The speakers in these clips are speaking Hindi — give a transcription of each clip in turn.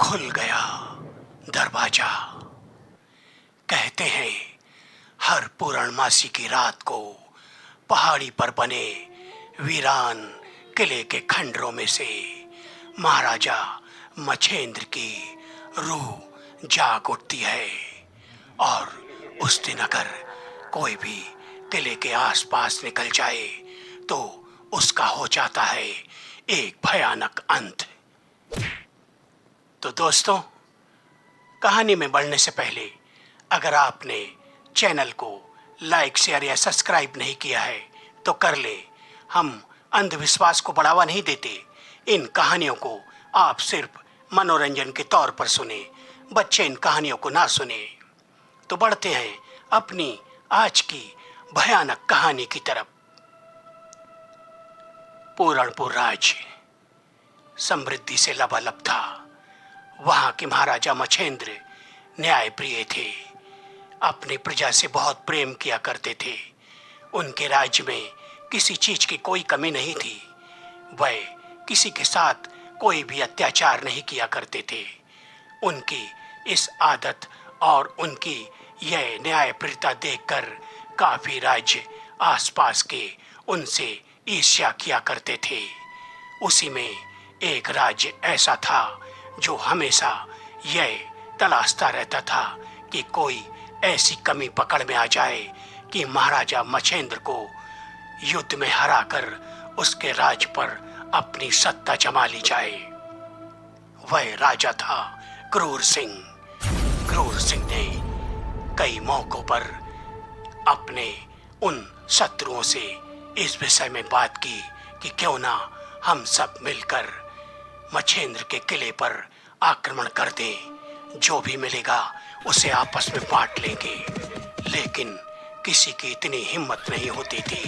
खुल गया दरवाजा। कहते हैं हर पूर्णमासी की रात को पहाड़ी पर बने वीरान किले के खंडरों में से महाराजा मछेंद्र की रूह जाग उठती है और उस दिन अगर कोई भी किले के आसपास निकल जाए तो उसका हो जाता है एक भयानक अंत। तो दोस्तों, कहानी में बढ़ने से पहले अगर आपने चैनल को लाइक, शेयर या सब्सक्राइब नहीं किया है तो कर ले। हम अंधविश्वास को बढ़ावा नहीं देते। इन कहानियों को आप सिर्फ मनोरंजन के तौर पर सुने, बच्चे इन कहानियों को ना सुने। तो बढ़ते हैं अपनी आज की भयानक कहानी की तरफ। पूरणपुर राज्य समृद्धि से लबालब था। वहां के महाराजा मछेंद्र न्यायप्रिय थे, अपनी प्रजा से बहुत प्रेम किया करते थे। उनके राज्य में किसी चीज की कोई कमी नहीं थी। वह किसी के साथ कोई भी अत्याचार नहीं किया करते थे। उनकी इस आदत और उनकी यह न्यायप्रियता देखकर काफी राज्य आसपास के उनसे ईर्ष्या किया करते थे। उसी में एक राज्य ऐसा था जो हमेशा यह तलाशता रहता था कि कोई ऐसी कमी पकड़ में आ जाए कि महाराजा मछेंद्र को युद्ध में हराकर उसके राज पर अपनी सत्ता जमा ली जाए। वह राजा था क्रूर सिंह। क्रूर सिंह ने कई मौकों पर अपने उन शत्रुओं से इस विषय में बात की कि क्यों ना हम सब मिलकर मछेंद्र के किले पर आक्रमण कर दें, जो भी मिलेगा उसे आपस में बांट लेंगे। लेकिन किसी की इतनी हिम्मत नहीं होती थी,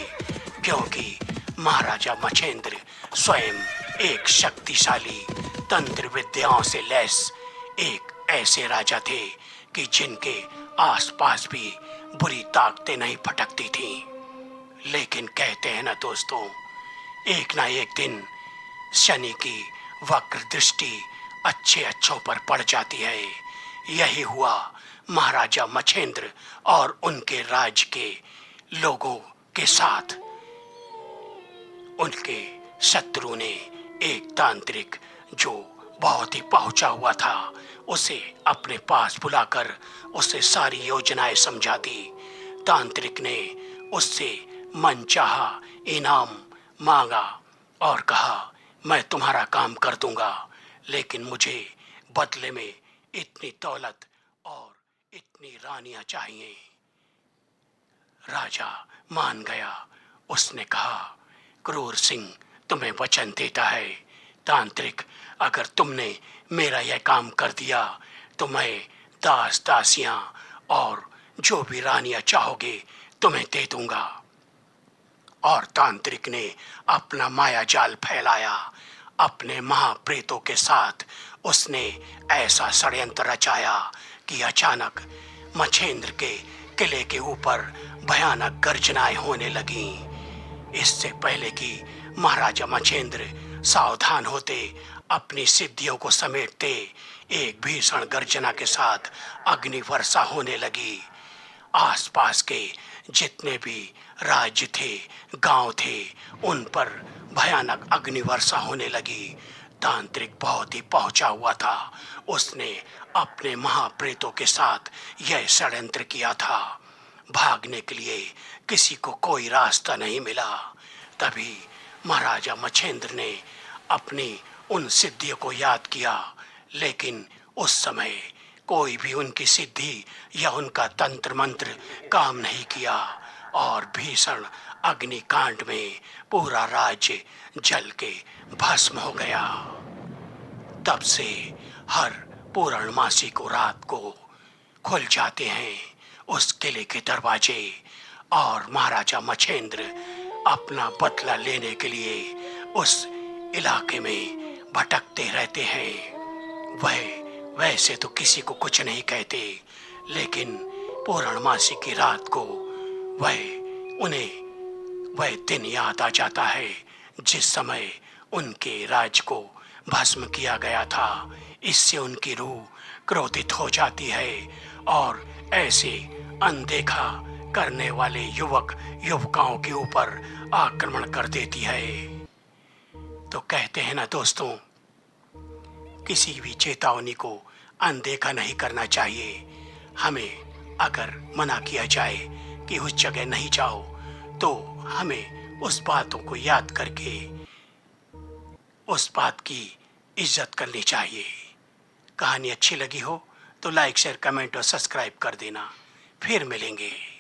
क्योंकि महाराजा मछेंद्र स्वयं एक शक्तिशाली तंत्र विद्याओं से लैस एक ऐसे राजा थे कि जिनके आसपास भी बुरी ताकतें नहीं फटकती थीं। लेकिन कहते हैं ना दोस्तों, एक ना एक दिन शनि की वक्र दृष्टि अच्छों पर पड़ जाती है। यही हुआ महाराजा मछेंद्र और उनके राज्य के लोगों के साथ। उनके शत्रु ने एक तांत्रिक जो बहुत ही पहुंचा हुआ था उसे अपने पास बुलाकर उसे सारी योजनाएं समझा दी। तांत्रिक ने उससे मनचाहा इनाम मांगा और कहा, मैं तुम्हारा काम कर दूंगा, लेकिन मुझे बदले में इतनी दौलत और इतनी रानियां चाहिए। राजा मान गया। उसने कहा, क्रूर सिंह तुम्हें वचन देता है, तांत्रिक, अगर तुमने मेरा यह काम कर दिया तो मैं दास दासियां और जो भी रानियां चाहोगे तुम्हें दे दूंगा। और तांत्रिक ने अपना माया जाल फैलाया। अपने महाप्रेतों के साथ उसने ऐसा षड्यंत्र रचाया कि अचानक मछेंद्र के किले के ऊपर भयानक गर्जनाएं होने लगीं। इससे पहले कि महाराजा मछेंद्र सावधान होते, अपनी सिद्धियों को समेटते, एक भीषण गर्जना के साथ अग्नि वर्षा होने लगी। आसपास के जितने भी राज्य थे, गांव थे, उन पर भयानक अग्नि वर्षा होने लगी। तांत्रिक बहुत ही पहुंचा हुआ था। उसने अपने महाप्रेतों के साथ यह षड्यंत्र किया था। भागने के लिए किसी को कोई रास्ता नहीं मिला। तभी महाराजा मछेंद्र ने अपनी उन सिद्धियों को याद किया, लेकिन उस समय कोई भी उनकी सिद्धि या उनका तंत्र मंत्र काम नहीं किया और भीषण अग्निकांड में पूरा राज्य जल के भस्म हो गया। तब से हर पूर्णमासी को रात को खुल जाते हैं उस किले के दरवाजे और महाराजा मछेंद्र अपना बदला लेने के लिए उस इलाके में भटकते रहते हैं। वह वैसे तो किसी को कुछ नहीं कहते, लेकिन पूर्णमासी की रात को उन्हें वह दिन याद आ जाता है जिस समय उनके राज्य को भस्म किया गया था। इससे उनकी रूह क्रोधित हो जाती है और ऐसे अनदेखा करने वाले युवक युवकाओं के ऊपर आक्रमण कर देती है। तो कहते हैं ना दोस्तों, किसी भी चेतावनी को अनदेखा नहीं करना चाहिए। हमें अगर मना किया जाए कि उस जगह नहीं जाओ, तो हमें उस बातों को याद करके उस बात की इज्जत करनी चाहिए। कहानी अच्छी लगी हो तो लाइक शेयर कमेंट और सब्सक्राइब कर देना। फिर मिलेंगे।